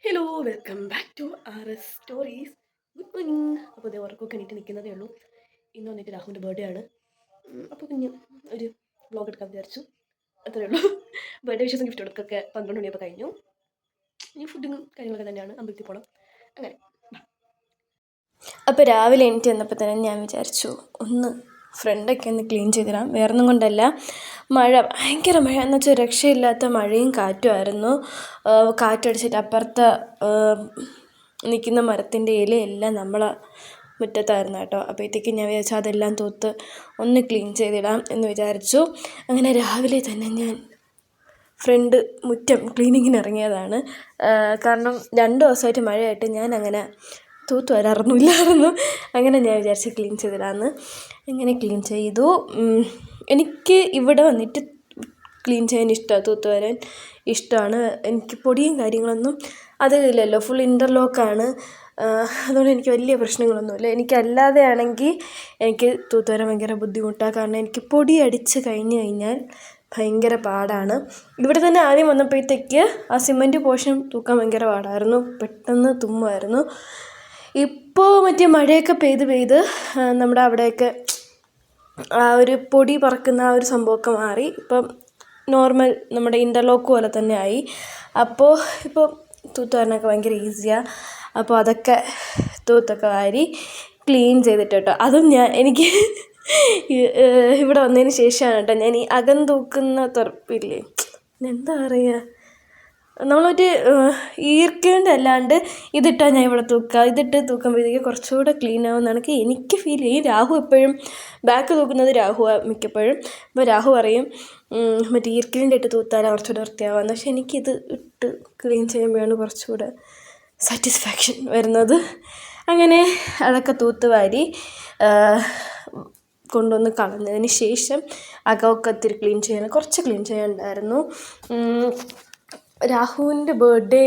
Hello welcome back to R S stories. Good morning. അപ്പോൾ ഇതേ ഉറക്കമൊക്കെ എണീറ്റ് നിൽക്കുന്നതേ ഉള്ളൂ. ഇന്ന് വന്നിട്ട് രാഹുവിൻ്റെ ബർത്ത്ഡേ ആണ്. അപ്പോൾ കുഞ്ഞ് ഒരു വ്ളോഗ് എടുക്കാൻ വിചാരിച്ചു. അത്രേ ഉള്ളൂ. ബർത്ത്ഡേ വിഷസും ഗിഫ്റ്റ് കൊടുക്കൊക്കെ 12 മണിയപ്പോൾ കഴിഞ്ഞു. ഇനി ഫുഡിങ്ങും കാര്യങ്ങളൊക്കെ തന്നെയാണ്. അമ്പലത്തിൽ പോകണം. അങ്ങനെ അപ്പോൾ രാവിലെ എണീറ്റ് വന്നപ്പോൾ തന്നെ ഞാൻ വിചാരിച്ചു ഒന്ന് ഫ്രണ്ടൊക്കെ ഒന്ന് ക്ലീൻ ചെയ്തിടാം. വേറൊന്നും കൊണ്ടല്ല, മഴ ഭയങ്കര മഴ എന്ന് വെച്ചാൽ രക്ഷയില്ലാത്ത മഴയും കാറ്റുമായിരുന്നു. കാറ്റടിച്ചിട്ട് അപ്പുറത്തെ നിൽക്കുന്ന മരത്തിൻ്റെ ഇലയെല്ലാം നമ്മളെ മുറ്റത്തായിരുന്നു കേട്ടോ. അപ്പോഴത്തേക്കും ഞാൻ വിചാരിച്ചു അതെല്ലാം തൂത്ത് ഒന്ന് ക്ലീൻ ചെയ്തിടാം എന്ന് വിചാരിച്ചു. അങ്ങനെ രാവിലെ തന്നെ ഞാൻ ഫ്രണ്ട് മുറ്റം ക്ലീനിങ്ങിന് ഇറങ്ങിയതാണ്. കാരണം 2 ദിവസമായിട്ട് മഴയായിട്ട് ഞാൻ അങ്ങനെ തൂത്ത് വരാറൊന്നുമില്ലായിരുന്നു. അങ്ങനെ ഞാൻ വിചാരിച്ച് ക്ലീൻ ചെയ്തിടാമെന്ന്. അങ്ങനെ ക്ലീൻ ചെയ്തു. എനിക്ക് ഇവിടെ വന്നിട്ട് ക്ലീൻ ചെയ്യാൻ ഇഷ്ടമാണ്, തൂത്ത് വരാൻ ഇഷ്ടമാണ്. എനിക്ക് പൊടിയും കാര്യങ്ങളൊന്നും അതില്ലല്ലോ, ഫുൾ ഇൻ്റർലോക്കാണ്. അതുകൊണ്ട് എനിക്ക് വലിയ പ്രശ്നങ്ങളൊന്നുമില്ല. എനിക്കല്ലാതെ ആണെങ്കിൽ എനിക്ക് തൂത്ത് വരാൻ ഭയങ്കര ബുദ്ധിമുട്ടാണ്. കാരണം എനിക്ക് പൊടി അടിച്ച് കഴിഞ്ഞാൽ ഭയങ്കര പാടാണ്. ഇവിടെ തന്നെ ആദ്യം വന്നപ്പോഴത്തേക്ക് ആ സിമൻറ്റ് പോർഷൻ തൂക്കാൻ ഭയങ്കര പാടായിരുന്നു, പെട്ടെന്ന് തുമ്മുമായിരുന്നു. ഇപ്പോൾ മറ്റേ മഴയൊക്കെ പെയ്ത് നമ്മുടെ അവിടെയൊക്കെ ആ ഒരു പൊടി പറക്കുന്ന ആ ഒരു സംഭവമൊക്കെ മാറി. ഇപ്പം നോർമൽ നമ്മുടെ ഇൻ്റർലോക്ക് പോലെ തന്നെ ആയി. അപ്പോൾ ഇപ്പോൾ തൂത്ത് വാരാനൊക്കെ ഭയങ്കര ഈസിയാണ്. അപ്പോൾ അതൊക്കെ തൂത്തൊക്കെ വാരി ക്ലീൻ ചെയ്തിട്ട് കേട്ടോ. അതും എനിക്ക് ഇവിടെ വന്നതിന് ശേഷമാണ് കേട്ടോ ഞാൻ ഈ അകം തൂക്കുന്ന തുറപ്പില്ലേ, എന്താ പറയുക, നമ്മൾ മറ്റേ ഈർക്കേണ്ട അല്ലാണ്ട് ഇതിട്ടാൽ ഞാൻ ഇവിടെ ഇതിട്ട് തൂക്കുമ്പോഴത്തേക്ക് കുറച്ചുകൂടെ ക്ലീൻ ആവുമെന്നാണ് എനിക്ക് ഫീൽ ചെയ്യും. രാഹു എപ്പോഴും ബാക്ക് തൂക്കുന്നത് രാഹുവാണ് മിക്കപ്പോഴും. അപ്പോൾ രാഹു പറയും മറ്റേ ഈർക്കിലിൻ്റെ ഇട്ട് തൂത്താലാണ് കുറച്ചുകൂടെ വൃത്തിയാവാമെന്ന്. പക്ഷെ എനിക്കിത് ഇട്ട് ക്ലീൻ ചെയ്യുമ്പോഴാണ് കുറച്ചുകൂടെ സാറ്റിസ്ഫാക്ഷൻ വരുന്നത്. അങ്ങനെ അതൊക്കെ തൂത്ത് വാരി കൊണ്ടുവന്ന് കളഞ്ഞതിന് ശേഷം അകമൊക്കെ ഒത്തിരി ക്ലീൻ കുറച്ച് ക്ലീൻ ചെയ്യാനുണ്ടായിരുന്നു. രാഹുവിൻ്റെ ബർത്ത്ഡേ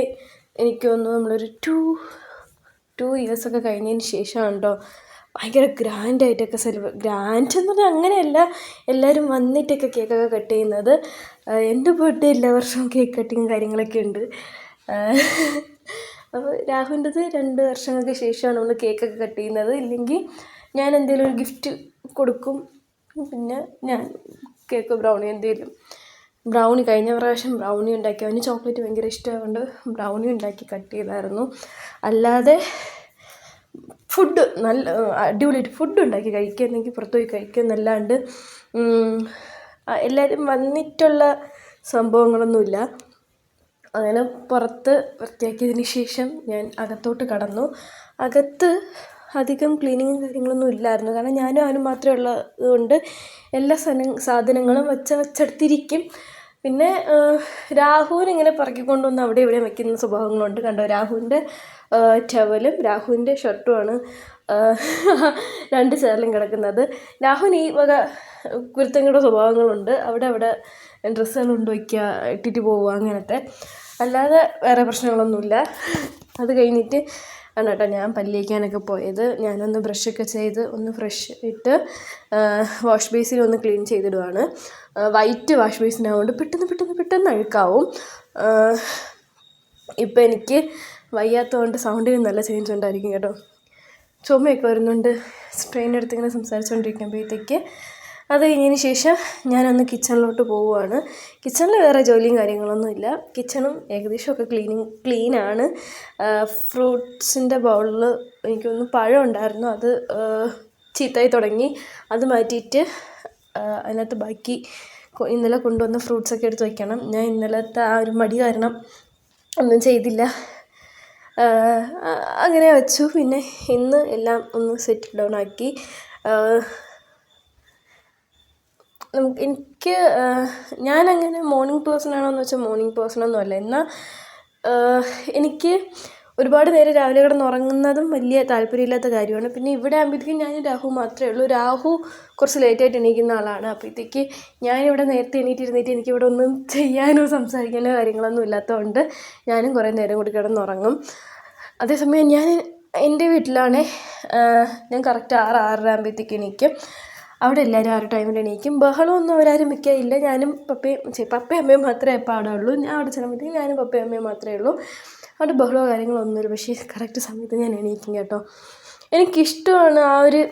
എനിക്ക് തോന്നുന്നു നമ്മളൊരു 2 ഇയേഴ്സൊക്കെ കഴിഞ്ഞതിന് ശേഷമാണ് കേട്ടോ ഭയങ്കര ഗ്രാൻഡായിട്ടൊക്കെ ഗ്രാൻഡ് എന്ന് പറഞ്ഞാൽ അങ്ങനെയല്ല, എല്ലാവരും വന്നിട്ടൊക്കെ കേക്കൊക്കെ കട്ട് ചെയ്യുന്നത്. എൻ്റെ ബർത്ത്ഡേ എല്ലാ വർഷവും കേക്ക് കട്ടിങ് കാര്യങ്ങളൊക്കെ ഉണ്ട്. അപ്പോൾ രാഹുവിൻ്റെത് 2 വർഷങ്ങൾക്ക് ശേഷമാണ് നമ്മൾ കേക്കൊക്കെ കട്ട് ചെയ്യുന്നത്. ഇല്ലെങ്കിൽ ഞാൻ എന്തെങ്കിലും ഒരു ഗിഫ്റ്റ് കൊടുക്കും, പിന്നെ ഞാൻ കേക്ക് ബ്രൗണി എന്തെങ്കിലും. ബ്രൗണി കഴിഞ്ഞ പ്രാവശ്യം ബ്രൗണി ഉണ്ടാക്കി, അവന് ചോക്ലേറ്റ് ഭയങ്കര ഇഷ്ടമായതുകൊണ്ട് ബ്രൗണി ഉണ്ടാക്കി കട്ട് ചെയ്തായിരുന്നു. അല്ലാതെ ഫുഡ് നല്ല അടിപൊളിയായിട്ട് ഫുഡ് ഉണ്ടാക്കി കഴിക്കുകയാണെങ്കിൽ പുറത്ത് പോയി കഴിക്കുന്നല്ലാണ്ട് എല്ലാവരും വന്നിട്ടുള്ള സംഭവങ്ങളൊന്നുമില്ല. അങ്ങനെ പുറത്ത് വൃത്തിയാക്കിയതിന് ശേഷം ഞാൻ അകത്തോട്ട് കടന്നു. അകത്ത് അധികം ക്ലീനിങ്ങും കാര്യങ്ങളൊന്നും ഇല്ലായിരുന്നു. കാരണം ഞാനും അവനും മാത്രമേ ഉള്ളത് കൊണ്ട് എല്ലാ സാധനങ്ങളും വെച്ചെടുത്തിരിക്കും. പിന്നെ രാഹുവിനിങ്ങനെ പറക്കിക്കൊണ്ടുവന്ന് അവിടെ ഇവിടെ വയ്ക്കുന്ന സ്വഭാവങ്ങളുണ്ട്. കണ്ടോ, രാഹുവിൻ്റെ ടവലും രാഹുവിൻ്റെ ഷർട്ടുമാണ് 2 ചേറിലും കിടക്കുന്നത്. രാഹുവിന് ഈ വക കുരുത്തങ്ങളുടെ സ്വഭാവങ്ങളുണ്ട്. അവിടെ ഡ്രസ്സുകൾ കൊണ്ട് വയ്ക്കുക, ഇട്ടിട്ട് പോവുക, അങ്ങനത്തെ. അല്ലാതെ വേറെ പ്രശ്നങ്ങളൊന്നുമില്ല. അത് കഴിഞ്ഞിട്ട് ആണ് കേട്ടോ ഞാൻ പല്ല് തേക്കാനൊക്കെ പോയത്. ഞാനൊന്ന് ബ്രഷൊക്കെ ചെയ്ത് ഒന്ന് ഫ്രഷ് ഇട്ട് വാഷ് ബേസിലൊന്ന് ക്ലീൻ ചെയ്തിടുവാണ്. വൈറ്റ് വാഷ് ബേസിനാവുകൊണ്ട് പെട്ടെന്ന് അഴുക്കാവും. ഇപ്പം എനിക്ക് വയ്യാത്തതുകൊണ്ട് സൗണ്ടിന് നല്ല ചേഞ്ച് ഉണ്ടായിരിക്കും കേട്ടോ. ചുമയൊക്കെ വരുന്നുണ്ട് സ്ട്രെയിൻ എടുത്ത് ഇങ്ങനെ സംസാരിച്ചുകൊണ്ടിരിക്കുമ്പോഴത്തേക്ക്. അത് കഴിഞ്ഞതിന് ശേഷം ഞാനൊന്ന് കിച്ചണിലോട്ട് പോവുകയാണ്. കിച്ചണിൽ വേറെ ജോലിയും കാര്യങ്ങളൊന്നുമില്ല. കിച്ചണും ഏകദേശമൊക്കെ ക്ലീനാണ്. ഫ്രൂട്ട്സിൻ്റെ ബൗളിൽ എനിക്കൊന്ന് പഴം ഉണ്ടായിരുന്നു, അത് ചീത്തയായി തുടങ്ങി. അത് മാറ്റിയിട്ട് അതിനകത്ത് ബാക്കി ഇന്നലെ കൊണ്ടുവന്ന ഫ്രൂട്ട്സൊക്കെ എടുത്ത് വയ്ക്കണം. ഞാൻ ഇന്നലത്തെ ആ ഒരു മടി കാരണം ഒന്നും ചെയ്തില്ല. അങ്ങനെ വെച്ചു. പിന്നെ ഇന്ന് എല്ലാം ഒന്ന് സെറ്റ് ഡൗൺ ആക്കി. എനിക്ക് ഞാനങ്ങനെ മോർണിംഗ് പേഴ്സണാണോ എന്ന് വെച്ചാൽ മോർണിംഗ് പേഴ്സണൊന്നും അല്ല. എന്നാൽ എനിക്ക് ഒരുപാട് നേരം രാവിലെ കിടന്നുറങ്ങുന്നതും വലിയ താല്പര്യമില്ലാത്ത കാര്യമാണ്. പിന്നെ ഇവിടെ ആകുമ്പോഴത്തേക്കും ഞാൻ രാഹു മാത്രമേ ഉള്ളൂ. രാഹു കുറച്ച് ലേറ്റായിട്ട് എണീക്കുന്ന ആളാണ്. അപ്പോഴത്തേക്ക് ഞാനിവിടെ നേരത്തെ എണീറ്റിരുന്നിട്ട് എനിക്കിവിടെ ഒന്നും ചെയ്യാനോ സംസാരിക്കാനോ കാര്യങ്ങളൊന്നും ഇല്ലാത്തതുകൊണ്ട് ഞാനും കുറേ നേരം കൂടി കിടന്നുറങ്ങും. അതേസമയം ഞാൻ എൻ്റെ വീട്ടിലാണേ ഞാൻ കറക്റ്റ് 6-6:30 ആകുമ്പോഴത്തേക്ക് എണീക്കും. അവിടെ എല്ലാവരും ആ ഒരു ടൈമിൽ എണീക്കും. ബഹളമൊന്നും അവരാരും മിക്കയില്ല. ഞാനും പപ്പയും അമ്മയും മാത്രമേ പാടുള്ളൂ. ഞാൻ അവിടെ ചെല്ലുമ്പോഴത്തേക്കും ഞാനും പപ്പയും അമ്മയും മാത്രമേ ഉള്ളൂ. അവിടെ ബഹളമോ കാര്യങ്ങളോ ഒന്നുമില്ല. പക്ഷേ കറക്റ്റ് സമയത്ത് ഞാൻ എണീക്കും കേട്ടോ. എനിക്കിഷ്ടമാണ് ആ ഒരു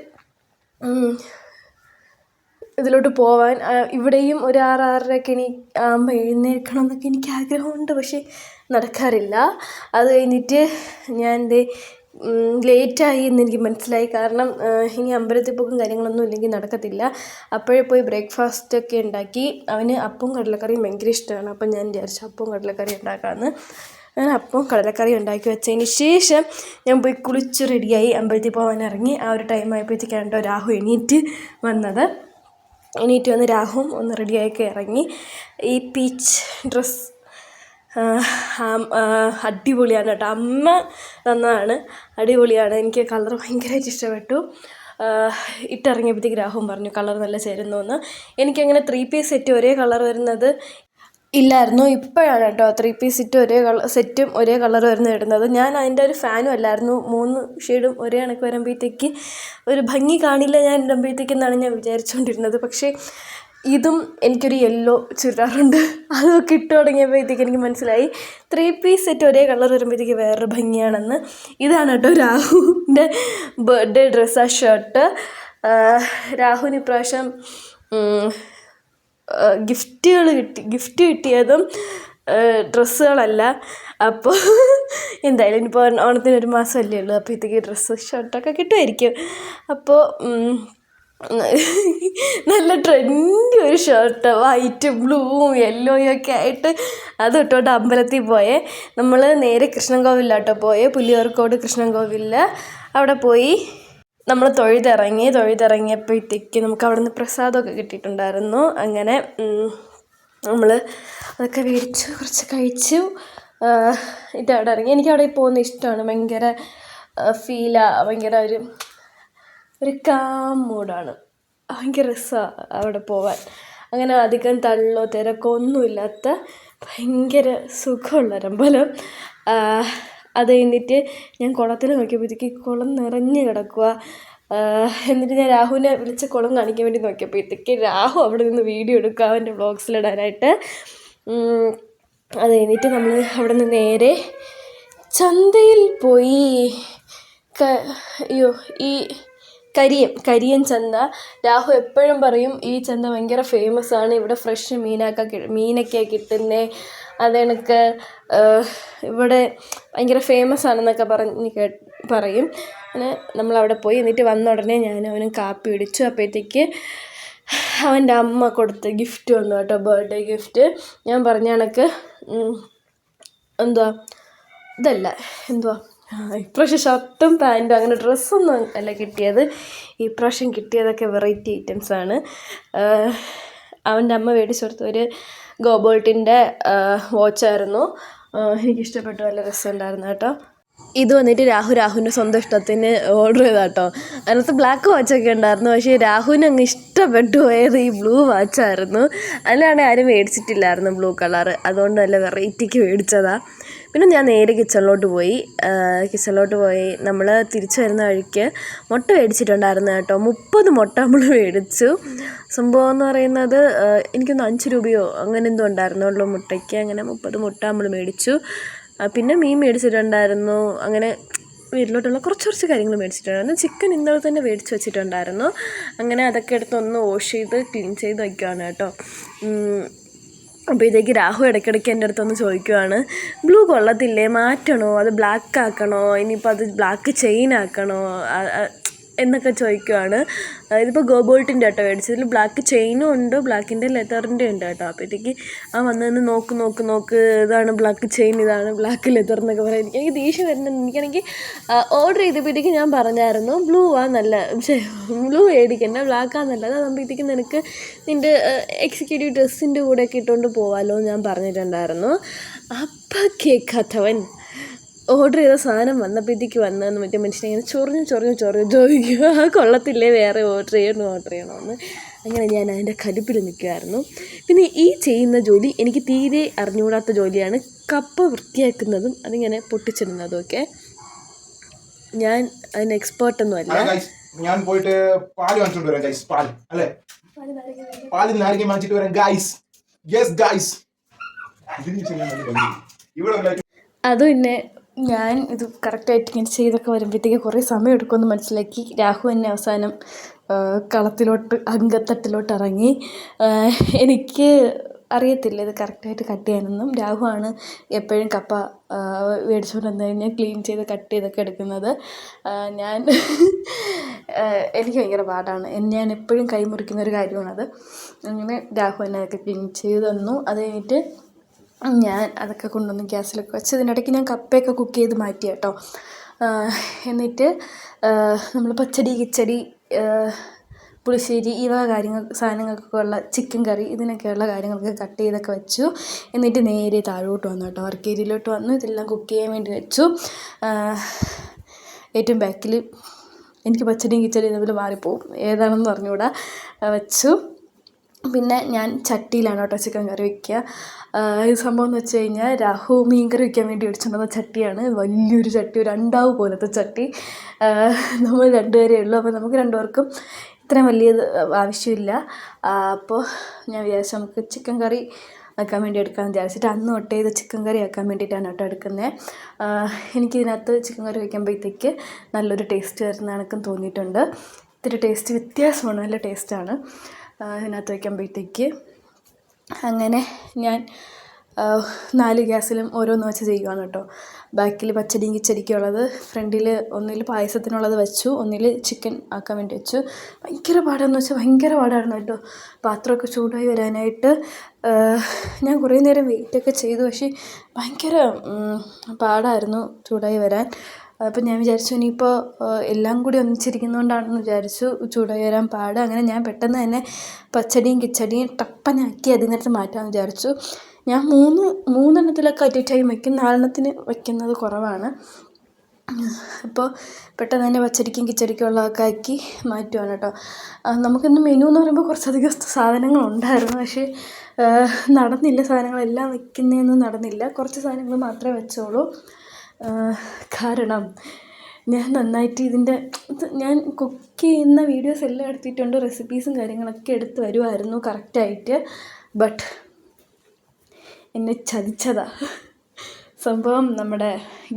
ഇതിലോട്ട് പോവാൻ. ഇവിടെയും ഒരു 6-6:30 ആകുമ്പോൾ എഴുന്നേൽക്കണം എന്നൊക്കെ എനിക്ക് ആഗ്രഹമുണ്ട്, പക്ഷേ നടക്കാറില്ല. അത് കഴിഞ്ഞിട്ട് ഞാൻ ലേറ്റായി എന്ന് എനിക്ക് മനസ്സിലായി. കാരണം ഇനി അമ്പലത്തിൽ പോക്കും കാര്യങ്ങളൊന്നും ഇല്ലെങ്കിൽ നടക്കത്തില്ല. അപ്പോഴേ പോയി ബ്രേക്ക്ഫാസ്റ്റൊക്കെ ഉണ്ടാക്കി. അവന് അപ്പവും കടലക്കറിയും ഭയങ്കര ഇഷ്ടമാണ്. അപ്പം ഞാൻ വിചാരിച്ചു അപ്പവും കടലക്കറി ഉണ്ടാക്കാമെന്ന്. ഞാൻ അപ്പവും കടലക്കറി ഉണ്ടാക്കി വെച്ചതിന് ശേഷം ഞാൻ പോയി കുളിച്ച് റെഡിയായി അമ്പലത്തിൽ പോകാൻ ഇറങ്ങി. ആ ഒരു ടൈം ആയപ്പോഴത്തേക്കാണ് കേട്ടോ രാഹു എണീറ്റ് വന്നത്. എണീറ്റ് വന്ന് രാഹുവും ഒന്ന് റെഡിയാക്കി ഇറങ്ങി. ഈ പീച്ച് ഡ്രസ്സ് അടിപൊളിയാണ് കേട്ടോ. അമ്മ തന്നതാണ്, അടിപൊളിയാണ്. എനിക്ക് കളർ ഭയങ്കരമായിട്ട് ഇഷ്ടപ്പെട്ടു. ഇട്ടിറങ്ങിയപ്പോഴത്തേക്ക് രാഹുവും പറഞ്ഞു കളർ നല്ല ചേരുന്നു എന്ന്. എനിക്കങ്ങനെ 3 പീസ് സെറ്റ് ഒരേ കളർ വരുന്നത് ഇല്ലായിരുന്നു. ഇപ്പോഴാണ് കേട്ടോ 3 പീസ് സെറ്റും ഒരേ കളർ വരുന്ന ഇടുന്നത്. ഞാൻ അതിൻ്റെ ഒരു ഫാനും അല്ലായിരുന്നു. 3 ഷെയ്ഡും ഒരേ കണക്ക് വരുമ്പോഴത്തേക്ക് ഒരു ഭംഗി കാണില്ല ഞാൻ ഇടുമ്പോഴത്തേക്കെന്നാണ് ഞാൻ വിചാരിച്ചുകൊണ്ടിരുന്നത്. പക്ഷേ ഇതും എനിക്കൊരു യെല്ലോ ചുരിദാറുണ്ട്, അതൊക്കെ ഇട്ട് തുടങ്ങിയപ്പോഴത്തേക്ക് എനിക്ക് മനസ്സിലായി 3 പീസ് സെറ്റ് ഒരേ കളർ വരുമ്പോഴത്തേക്ക് വേറൊരു ഭംഗിയാണെന്ന്. ഇതാണ് കേട്ടോ രാഹുവിൻ്റെ ബർത്ത്ഡേ ഡ്രസ്സ്, ആ ഷർട്ട്. രാഹുവിന് ഇപ്രാവശ്യം ഗിഫ്റ്റ് കിട്ടിയതും ഡ്രസ്സുകളല്ല. അപ്പോൾ എന്തായാലും ഇനിയിപ്പോൾ ഓണത്തിന് 1 മാസമല്ലേ ഉള്ളൂ, അപ്പോഴത്തേക്ക് ഡ്രസ്സ് ഷർട്ടൊക്കെ കിട്ടുമായിരിക്കും. അപ്പോൾ നല്ല ട്രെൻഡി ഒരു ഷർട്ട്, വൈറ്റും ബ്ലൂവും യെല്ലോയും ഒക്കെ ആയിട്ട് അത് ഇട്ടുകൊണ്ട് അമ്പലത്തിൽ പോയേ. നമ്മൾ നേരെ കൃഷ്ണൻകോവിലാട്ടോ പോയേ, പുലിയൂർക്കോട് കൃഷ്ണൻകോവിലിൽ. അവിടെ പോയി നമ്മൾ തൊഴുതിറങ്ങിയപ്പോഴത്തേക്ക് നമുക്ക് അവിടെ നിന്ന് പ്രസാദമൊക്കെ കിട്ടിയിട്ടുണ്ടായിരുന്നു. അങ്ങനെ നമ്മൾ അതൊക്കെ മേടിച്ചു, കുറച്ച് കഴിച്ചു. ഇതവിടെ ഇറങ്ങി. എനിക്കവിടെ പോകുന്നത് ഇഷ്ടമാണ്. ഭയങ്കര ഭയങ്കര ഒരു കാം മൂഡാണ്. ഭയങ്കര രസമാണ് അവിടെ പോവാൻ. അങ്ങനെ അധികം തള്ളോ തിരക്കോ ഒന്നുമില്ലാത്ത ഭയങ്കര സുഖമുള്ളൊരമ്പലം. അത് കഴിഞ്ഞിട്ട് ഞാൻ കുളത്തിൽ നോക്കിയപ്പോഴത്തേക്ക് കുളം നിറഞ്ഞ് കിടക്കുക. എന്നിട്ട് ഞാൻ രാഹുവിനെ വിളിച്ച് കുളം കാണിക്കാൻ വേണ്ടി നോക്കിയപ്പോഴത്തേക്ക് രാഹു അവിടെ നിന്ന് വീഡിയോ എടുക്കുക അവൻ്റെ വ്ളോഗ്സിലിടാനായിട്ട്. അത് കഴിഞ്ഞിട്ട് നമ്മൾ അവിടെ നിന്ന് നേരെ ചന്തയിൽ പോയി. ഈ കരിയൻ ചന്ത. രാഹു എപ്പോഴും പറയും ഈ ചന്ത ഭയങ്കര ഫേമസ് ആണ്, ഇവിടെ ഫ്രഷ് മീനൊക്കെയാണ് കിട്ടുന്നത്, അതെനിക്ക് ഇവിടെ ഭയങ്കര ഫേമസ് ആണെന്നൊക്കെ പറയും. അങ്ങനെ നമ്മളവിടെ പോയി. എന്നിട്ട് വന്ന ഉടനെ അവനും കാപ്പി പിടിച്ചു. അപ്പോഴത്തേക്ക് അവൻ്റെ അമ്മ കൊടുത്ത ഗിഫ്റ്റ് വന്നു കേട്ടോ, ബർത്ത്ഡേ ഗിഫ്റ്റ്. ഞാൻ പറഞ്ഞ കണക്ക് ഇപ്രാവശ്യം ഷർട്ടും പാൻറ്റും അങ്ങനെ ഡ്രസ്സൊന്നും അല്ല കിട്ടിയത്. ഇപ്രാവശ്യം കിട്ടിയതൊക്കെ വെറൈറ്റി ഐറ്റംസാണ്. അവൻ്റെ അമ്മ മേടിച്ചു കൊടുത്ത ഒരു ഗോബോൾട്ടിൻ്റെ വാച്ചായിരുന്നു. എനിക്കിഷ്ടപ്പെട്ടു, നല്ല രസമുണ്ടായിരുന്നു കേട്ടോ. ഇത് വന്നിട്ട് രാഹുവിൻ്റെ സ്വന്തം ഇഷ്ടത്തിന് ഓർഡർ ചെയ്താട്ടോ. അതിനകത്ത് ബ്ലാക്ക് വാച്ചൊക്കെ ഉണ്ടായിരുന്നു, പക്ഷേ രാഹുവിന് അങ്ങ് ഇഷ്ടപ്പെട്ടു പോയത് ഈ ബ്ലൂ വാച്ചായിരുന്നു. അതിലാണെങ്കിൽ ആരും മേടിച്ചിട്ടില്ലായിരുന്നു ബ്ലൂ കളർ, അതുകൊണ്ട് നല്ല വെറൈറ്റിക്ക് മേടിച്ചതാണ്. പിന്നെ ഞാൻ നേരെ കിച്ചണിലോട്ട് പോയി. നമ്മൾ തിരിച്ചു വരുന്ന വഴിക്ക് മുട്ട മേടിച്ചിട്ടുണ്ടായിരുന്നു കേട്ടോ. 30 മുട്ട നമ്മൾ മേടിച്ചു. സംഭവം എന്ന് പറയുന്നത് എനിക്കൊന്ന് 5 രൂപയോ അങ്ങനെ എന്തോ ഉണ്ടായിരുന്നുള്ളൂ മുട്ടയ്ക്ക്. അങ്ങനെ 30 മുട്ട നമ്മൾ മേടിച്ചു. പിന്നെ മീൻ മേടിച്ചിട്ടുണ്ടായിരുന്നു. അങ്ങനെ വീട്ടിലോട്ടുള്ള കുറച്ച് കാര്യങ്ങൾ മേടിച്ചിട്ടുണ്ടായിരുന്നു. ചിക്കൻ ഇന്നലെ തന്നെ മേടിച്ച് വെച്ചിട്ടുണ്ടായിരുന്നു. അങ്ങനെ അതൊക്കെ എടുത്തൊന്ന് വാഷ് ചെയ്ത് ക്ലീൻ ചെയ്ത് വയ്ക്കുകയാണ് കേട്ടോ. അപ്പോൾ ഇതേക്ക് രാഹു ഇടയ്ക്കിടയ്ക്ക് എൻ്റെ അടുത്തൊന്ന് ചോദിക്കുവാണ്, ബ്ലൂ കൊള്ളത്തില്ലേ, മാറ്റണോ, അത് ബ്ലാക്ക് ആക്കണോ, ഇനിയിപ്പോൾ അത് ബ്ലാക്ക് ചെയിൻ ആക്കണോ എന്നൊക്കെ ചോദിക്കുവാണ്. ഇതിപ്പോൾ ഗോബോൾട്ടിൻ്റെ കേട്ടോ മേടിച്ചത്. ഇതിൽ ബ്ലാക്ക് ചെയിനും ഉണ്ട്, ബ്ലാക്കിൻ്റെ ലെതറിൻ്റെ ഉണ്ട് കേട്ടോ. അപ്പോഴത്തേക്ക് വന്ന് നോക്ക് ഇതാണ് ബ്ലാക്ക് ചെയിൻ, ഇതാണ് ബ്ലാക്ക് ലെതർ എന്നൊക്കെ പറയാം. എനിക്ക് ദേഷ്യം വരുന്നത്. എനിക്കാണെങ്കിൽ ഓർഡർ ചെയ്തപ്പോഴത്തേക്ക് ഞാൻ പറഞ്ഞായിരുന്നു ബ്ലൂ നല്ല, പക്ഷേ ബ്ലൂ മേടിക്കണ്ട, ബ്ലാക്കാണ് നല്ലത്, അതാകുമ്പോഴത്തേക്ക് നിനക്ക് നിൻ്റെ എക്സിക്യൂട്ടീവ് ഡ്രസ്സിൻ്റെ കൂടെയൊക്കെ ഇട്ടുകൊണ്ട് പോകാമല്ലോ എന്ന് ഞാൻ പറഞ്ഞിട്ടുണ്ടായിരുന്നു. അപ്പം കേൾക്കാത്തവൻ ഓർഡർ ചെയ്ത സാധനം വന്നപ്പോഴത്തേക്ക് വന്നതെന്ന് മറ്റേ മനുഷ്യനെ ചൊറിഞ്ഞ് ചോദിക്കുക, കൊള്ളത്തില്ലേ, വേറെ ഓർഡർ ചെയ്യണമെന്ന്. അങ്ങനെ ഞാൻ അതിൻ്റെ കലിപ്പിൽ നിൽക്കുമായിരുന്നു. പിന്നെ ഈ ചെയ്യുന്ന ജോലി എനിക്ക് തീരെ അറിഞ്ഞുകൂടാത്ത ജോലിയാണ്. കപ്പ വൃത്തിയാക്കുന്നതും അതിങ്ങനെ പൊട്ടിച്ചിടുന്നതും ഒക്കെ. ഞാൻ അതിന് എക്സ്പേർട്ടൊന്നും അല്ല. ഞാൻ പോയിട്ട് പാല് വാങ്ങിച്ചോണ്ട് വരാം ഗൈസ്. പാല് അല്ലേ, പാല് നാരങ്ങ വാങ്ങിച്ചിട്ട് വരാം ഗൈസ്. Yes guys. ഇവിടെ അത് പിന്നെ ഞാൻ ഇത് കറക്റ്റായിട്ട് ഇങ്ങനെ ചെയ്തൊക്കെ വരുമ്പോഴത്തേക്ക് കുറേ സമയം എടുക്കുമെന്ന് മനസ്സിലാക്കി. രാഹു എന്നെ അവസാനം അങ്കത്തട്ടിലോട്ട് ഇറങ്ങി. എനിക്ക് അറിയത്തില്ല ഇത് കറക്റ്റായിട്ട് കട്ട് ചെയ്യാനൊന്നും. രാഹുവാണ് എപ്പോഴും കപ്പ മേടിച്ചുകൊണ്ട് വന്നു കഴിഞ്ഞാൽ ക്ലീൻ ചെയ്ത് കട്ട് ചെയ്തൊക്കെ എടുക്കുന്നത്. ഞാൻ എനിക്ക് ഭയങ്കര പാടാണ്. ഞാൻ എപ്പോഴും കൈ മുറിക്കുന്നൊരു കാര്യമാണത്. അങ്ങനെ രാഹു എന്നെ അതൊക്കെ ക്ലീൻ ചെയ്ത് തന്നു. അത് കഴിഞ്ഞിട്ട് ഞാൻ അതൊക്കെ കൊണ്ടുവന്ന് ഗ്യാസിലൊക്കെ വെച്ച് ഇതിനിടയ്ക്ക് ഞാൻ കപ്പയൊക്കെ കുക്ക് ചെയ്ത് മാറ്റി കേട്ടോ. എന്നിട്ട് നമ്മൾ പച്ചടി, കിച്ചടി, പുളിശ്ശേരി ഈ വക സാധനങ്ങൾക്കൊക്കെ ഉള്ള ചിക്കൻ കറി ഇതിനൊക്കെയുള്ള കാര്യങ്ങളൊക്കെ കട്ട് ചെയ്തൊക്കെ വെച്ചു. എന്നിട്ട് നേരെ താഴോട്ട് വന്നു കേട്ടോ, വർക്ക് ഏരിയയിലോട്ട് വന്നു. ഇതെല്ലാം കുക്ക് ചെയ്യാൻ വേണ്ടി വെച്ചു. ഏറ്റവും ബാക്കിൽ എനിക്ക് പച്ചടിയും കിച്ചടിയും തമ്മിൽ മാറിപ്പോവും, ഏതാണെന്ന് പറഞ്ഞുകൂടാ, വെച്ചു. പിന്നെ ഞാൻ ചട്ടിയിലാണ് കേട്ടോ ചിക്കൻ കറി വയ്ക്കുക. ഈ സംഭവം എന്ന് വെച്ച് കഴിഞ്ഞാൽ രാഹു മീൻ കറി വയ്ക്കാൻ വേണ്ടി മേടിച്ചുകൊണ്ടുവന്ന ചട്ടിയാണ്. വലിയൊരു ചട്ടി, ഒരു അണ്ടാവ് പോലത്തെ ചട്ടി. നമ്മൾ 2 പേരേ ഉള്ളൂ. അപ്പോൾ നമുക്ക് 2 പേർക്കും ഇത്രയും വലിയത് ആവശ്യമില്ല. അപ്പോൾ ഞാൻ വിചാരിച്ചു നമുക്ക് ചിക്കൻ കറി വെക്കാൻ വേണ്ടി എടുക്കാമെന്ന് വിചാരിച്ചിട്ട് അന്ന് തൊട്ടേ ഇത് ചിക്കൻ കറി വെക്കാൻ വേണ്ടിയിട്ടാണ് കേട്ടോ എടുക്കുന്നത്. എനിക്കിതിനകത്ത് ചിക്കൻ കറി വയ്ക്കുമ്പോഴത്തേക്ക് നല്ലൊരു ടേസ്റ്റ് വരുന്ന കണക്കും തോന്നിയിട്ടുണ്ട്. ഇത്തിരി ടേസ്റ്റ് വ്യത്യാസമാണ്, നല്ല ടേസ്റ്റാണ് ഇതിനകത്ത് വയ്ക്കുമ്പോഴത്തേക്ക്. അങ്ങനെ ഞാൻ 4 ഗ്യാസിലും ഓരോന്ന് വെച്ച് ചെയ്യുകയാണ് കേട്ടോ. ബാക്കിൽ പച്ചടിയും കിച്ചടിക്കുള്ളത്, ഫ്രണ്ടിൽ ഒന്നിൽ പായസത്തിനുള്ളത് വെച്ചു, ഒന്നിൽ ചിക്കൻ ആക്കാൻ വേണ്ടി വെച്ചു. ഭയങ്കര പാടാന്ന് വെച്ചാൽ ഭയങ്കര പാടായിരുന്നു കേട്ടോ പാത്രമൊക്കെ ചൂടായി വരാനായിട്ട്. ഞാൻ കുറേ നേരം വെയിറ്റൊക്കെ ചെയ്തു, പക്ഷേ ഭയങ്കര പാടായിരുന്നു ചൂടായി വരാൻ. അപ്പം ഞാൻ വിചാരിച്ചു ഇനിയിപ്പോൾ എല്ലാം കൂടി ഒന്നിച്ചിരിക്കുന്നതുകൊണ്ടാണെന്ന് വിചാരിച്ചു ചൂടായി വരാൻ പാട്. അങ്ങനെ ഞാൻ പെട്ടെന്ന് തന്നെ പച്ചടിയും കിച്ചടിയും ടപ്പനാക്കി അതിനകത്ത് മാറ്റാമെന്ന് വിചാരിച്ചു. ഞാൻ 3 അറ്റ് എ ടൈം വയ്ക്കും, 4 വയ്ക്കുന്നത് കുറവാണ്. അപ്പോൾ പെട്ടെന്ന് തന്നെ പച്ചടിക്കും കിച്ചടിക്കും ഉള്ളതൊക്കെ ആക്കി മാറ്റുവാണ് കേട്ടോ. നമുക്കിന്ന് മെനു എന്ന് പറയുമ്പോൾ കുറച്ചധികം സാധനങ്ങളുണ്ടായിരുന്നു, പക്ഷേ നടന്നില്ല. സാധനങ്ങളെല്ലാം വയ്ക്കുന്നതൊന്നും നടന്നില്ല. കുറച്ച് സാധനങ്ങൾ മാത്രമേ വെച്ചോളൂ. കാരണം ഞാൻ നന്നായിട്ട് ഞാൻ കുക്ക് ചെയ്യുന്ന വീഡിയോസ് എല്ലാം എടുത്തിട്ടുണ്ട്, റെസിപ്പീസും കാര്യങ്ങളൊക്കെ എടുത്ത് വരുമായിരുന്നു കറക്റ്റായിട്ട്. ബട്ട് എന്നെ ചതിച്ചതാ സംഭവം. നമ്മുടെ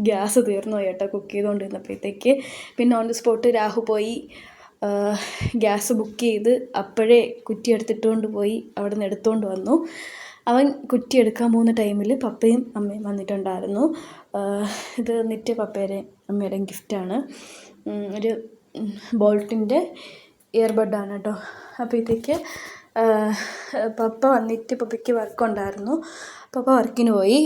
ഗ്യാസ് തീർന്നു പോയി കേട്ടോ കുക്ക് ചെയ്തുകൊണ്ടിരുന്നപ്പോഴത്തേക്ക്. പിന്നെ ഓൺ ദി സ്പോട്ട് രാഹു പോയി ഗ്യാസ് ബുക്ക് ചെയ്ത് അപ്പോഴേ കുറ്റി എടുത്തിട്ടുകൊണ്ട് പോയി അവിടെ നിന്ന് എടുത്തുകൊണ്ട് വന്നു. അവൻ കുറ്റി എടുക്കാൻ പോകുന്ന ടൈമിൽ പപ്പയും അമ്മയും വന്നിട്ടുണ്ടായിരുന്നു. ഇത് വന്നിട്ട് പപ്പയുടെയും അമ്മയുടെയും ഗിഫ്റ്റാണ്. ഒരു ബോൾട്ടിൻ്റെ ഇയർബഡാണ് കേട്ടോ. അപ്പോഴത്തേക്ക് പപ്പ വന്നിട്ട് പപ്പയ്ക്ക് വർക്കുണ്ടായിരുന്നു. പപ്പ വർക്കിന് പോയി.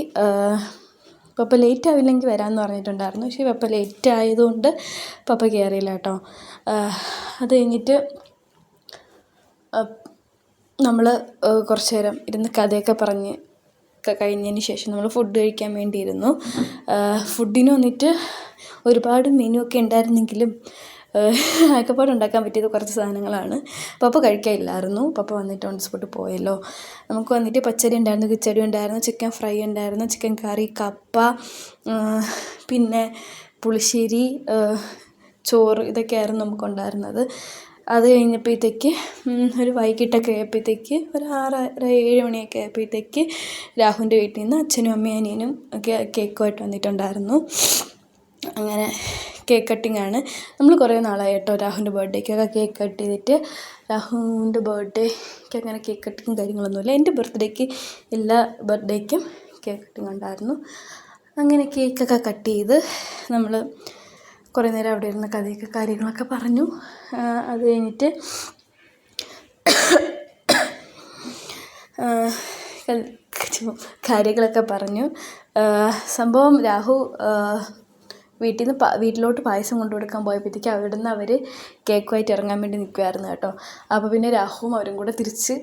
പപ്പ ലേറ്റ് ആവില്ലെങ്കിൽ വരാമെന്ന് പറഞ്ഞിട്ടുണ്ടായിരുന്നു, പക്ഷേ പപ്പ ലേറ്റ് ആയതുകൊണ്ട് പപ്പ കയറിയില്ല കേട്ടോ. അത് കഴിഞ്ഞിട്ട് നമ്മൾ കുറച്ച് നേരം ഇരുന്ന് കഥയൊക്കെ പറഞ്ഞ് കഴിഞ്ഞതിന് ശേഷം നമ്മൾ ഫുഡ് കഴിക്കാൻ വേണ്ടിയിരുന്നു. ഫുഡിന് വന്നിട്ട് ഒരുപാട് മെനു ഒക്കെ ഉണ്ടായിരുന്നെങ്കിലും ആക്കപ്പാട് ഉണ്ടാക്കാൻ പറ്റിയത് കുറച്ച് സാധനങ്ങളാണ്. പപ്പ കഴിക്കാനില്ലായിരുന്നു, പപ്പ വന്നിട്ട് ഓൺ സ്പോട്ട് പോയല്ലോ. നമുക്ക് വന്നിട്ട് പച്ചടി ഉണ്ടായിരുന്നു, കിച്ചടി ഉണ്ടായിരുന്നു, ചിക്കൻ ഫ്രൈ ഉണ്ടായിരുന്നു, ചിക്കൻ കറി, കപ്പ, പിന്നെ പുളിശ്ശേരി, ചോറ്, ഇതൊക്കെയായിരുന്നു നമുക്കുണ്ടായിരുന്നത്. അത് കഴിഞ്ഞപ്പോഴത്തേക്ക് ഒരു വൈകിട്ടൊക്കെ ആയപ്പോഴത്തേക്ക് ഒരു 6:30-7 മണിയൊക്കെ ആയപ്പോഴത്തേക്ക് രാഹുവിൻ്റെ വീട്ടിൽ നിന്ന് അച്ഛനും അമ്മയും അനിയനും ഒക്കെ കേക്കുമായിട്ട് വന്നിട്ടുണ്ടായിരുന്നു. അങ്ങനെ കേക്ക് കട്ടിങ്ങാണ്. നമ്മൾ കുറേ നാളായി കേട്ടോ രാഹുവിൻ്റെ ബർത്ത്ഡേക്കൊക്കെ കേക്ക് കട്ട് ചെയ്തിട്ട്. രാഹുവിൻ്റെ ബർത്ത്ഡേക്ക് അങ്ങനെ കേക്ക് കട്ടിങ്ങും കാര്യങ്ങളൊന്നുമില്ല. എൻ്റെ ബർത്ത്ഡേക്ക് എല്ലാ ബർത്ത്ഡേക്കും കേക്ക് കട്ടിങ് ഉണ്ടായിരുന്നു. അങ്ങനെ കേക്കൊക്കെ കട്ട് ചെയ്ത് നമ്മൾ കുറേ നേരം അവിടെ ഇരുന്ന് കാര്യങ്ങളൊക്കെ പറഞ്ഞു. അത് കഴിഞ്ഞിട്ട് കാര്യങ്ങളൊക്കെ പറഞ്ഞു. സംഭവം രാഹു വീട്ടിലോട്ട് പായസം കൊണ്ടു കൊടുക്കാൻ പോയപ്പോഴത്തേക്ക് അവിടെ നിന്ന് അവർ കേക്കുമായിട്ട് ഇറങ്ങാൻ വേണ്ടി നിൽക്കുമായിരുന്നു കേട്ടോ. അപ്പോൾ പിന്നെ രാഹുവും അവരും കൂടെ തിരിച്ച്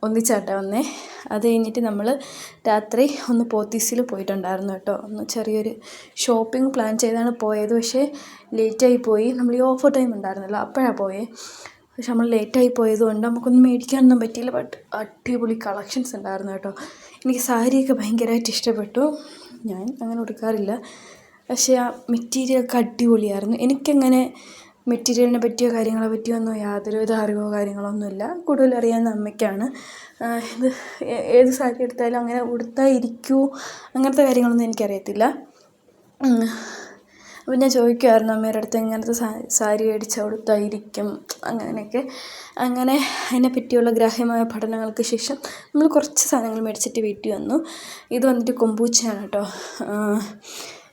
ഒന്നിച്ചാട്ടം വന്നേ. അത് കഴിഞ്ഞിട്ട് നമ്മൾ രാത്രി ഒന്ന് പോത്തീസിൽ പോയിട്ടുണ്ടായിരുന്നു കേട്ടോ. ഒന്ന് ചെറിയൊരു ഷോപ്പിംഗ് പ്ലാൻ ചെയ്താണ് പോയത്, പക്ഷേ ലേറ്റായി പോയി. നമ്മൾ ഈ ഓഫർ ടൈം ഉണ്ടായിരുന്നല്ലോ അപ്പോഴാണ് പോയത്. പക്ഷെ നമ്മൾ ലേറ്റായി പോയതുകൊണ്ട് നമുക്കൊന്നും മേടിക്കാനൊന്നും പറ്റിയില്ല. ബട്ട് അടിപൊളി കളക്ഷൻസ് ഉണ്ടായിരുന്നു കേട്ടോ. എനിക്ക് സാരിയൊക്കെ ഭയങ്കരമായിട്ട് ഇഷ്ടപ്പെട്ടു. ഞാൻ അങ്ങനെ ഉടുക്കാറില്ല, പക്ഷേ ആ മെറ്റീരിയലൊക്കെ അടിപൊളിയായിരുന്നു. എനിക്കങ്ങനെ മെറ്റീരിയലിനെ പറ്റിയോ കാര്യങ്ങളെ പറ്റിയോ ഒന്നും യാതൊരുവിധ അറിവോ കാര്യങ്ങളൊന്നുമില്ല. കൂടുതൽ അറിയാവുന്ന അമ്മയ്ക്കാണ്. ഇത് ഏത് സാരി എടുത്താലും അങ്ങനെ ഉടുത്താൽ ഇരിക്കുമോ അങ്ങനത്തെ കാര്യങ്ങളൊന്നും എനിക്കറിയത്തില്ല. അപ്പം ഞാൻ ചോദിക്കുമായിരുന്നു അമ്മയുടെ അടുത്ത് ഇങ്ങനത്തെ സാരി മേടിച്ച് കൊടുത്തായിരിക്കും അങ്ങനെയൊക്കെ. അങ്ങനെ അതിനെപ്പറ്റിയുള്ള ഗ്രാഹ്യമായ പഠനങ്ങൾക്ക് ശേഷം നമ്മൾ കുറച്ച് സാധനങ്ങൾ മേടിച്ചിട്ട് വീട്ടിൽ വന്നു. ഇത് വന്നിട്ട് കൊമ്പൂച്ചയാണ് കേട്ടോ.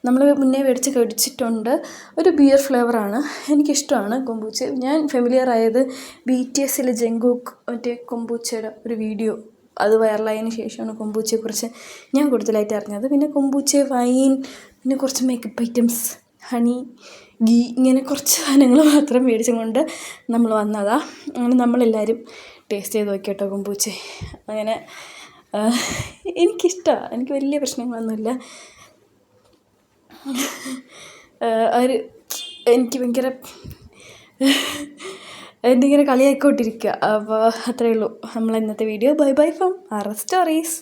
നമ്മൾ മുന്നേ മേടിച്ച് കഴിച്ചിട്ടുണ്ട്. ഒരു ബിയർ ഫ്ലേവറാണ്. എനിക്കിഷ്ടമാണ് കൊമ്പൂച്ച. ഞാൻ ഫെമിലിയർ ആയത് BTS ജങ്കുക്ക് മറ്റേ കൊമ്പൂച്ചയുടെ ഒരു വീഡിയോ അത് വൈറലായതിന് ശേഷമാണ് കൊമ്പൂച്ചയെക്കുറിച്ച് ഞാൻ കൂടുതലായിട്ട് അറിഞ്ഞത്. പിന്നെ കൊമ്പൂച്ച, വൈൻ, പിന്നെ കുറച്ച് മേക്കപ്പ് ഐറ്റംസ്, ഹണി, ഗീ, ഇങ്ങനെ കുറച്ച് സാധനങ്ങൾ മാത്രം മേടിച്ചും കൊണ്ട് നമ്മൾ വന്നതാണ്. അങ്ങനെ നമ്മളെല്ലാവരും ടേസ്റ്റ് ചെയ്ത് നോക്കി കേട്ടോ കൊമ്പൂച്ച. അങ്ങനെ എനിക്കിഷ്ടമാണ്. എനിക്ക് വലിയ പ്രശ്നങ്ങളൊന്നുമില്ല. എനിക്ക് ഭയങ്കര എന്നിങ്ങനെ കളിയാക്കിക്കൊണ്ടിരിക്കുക. അപ്പോൾ അത്രയേ ഉള്ളൂ നമ്മളെ ഇന്നത്തെ video. Bye bye from RS stories.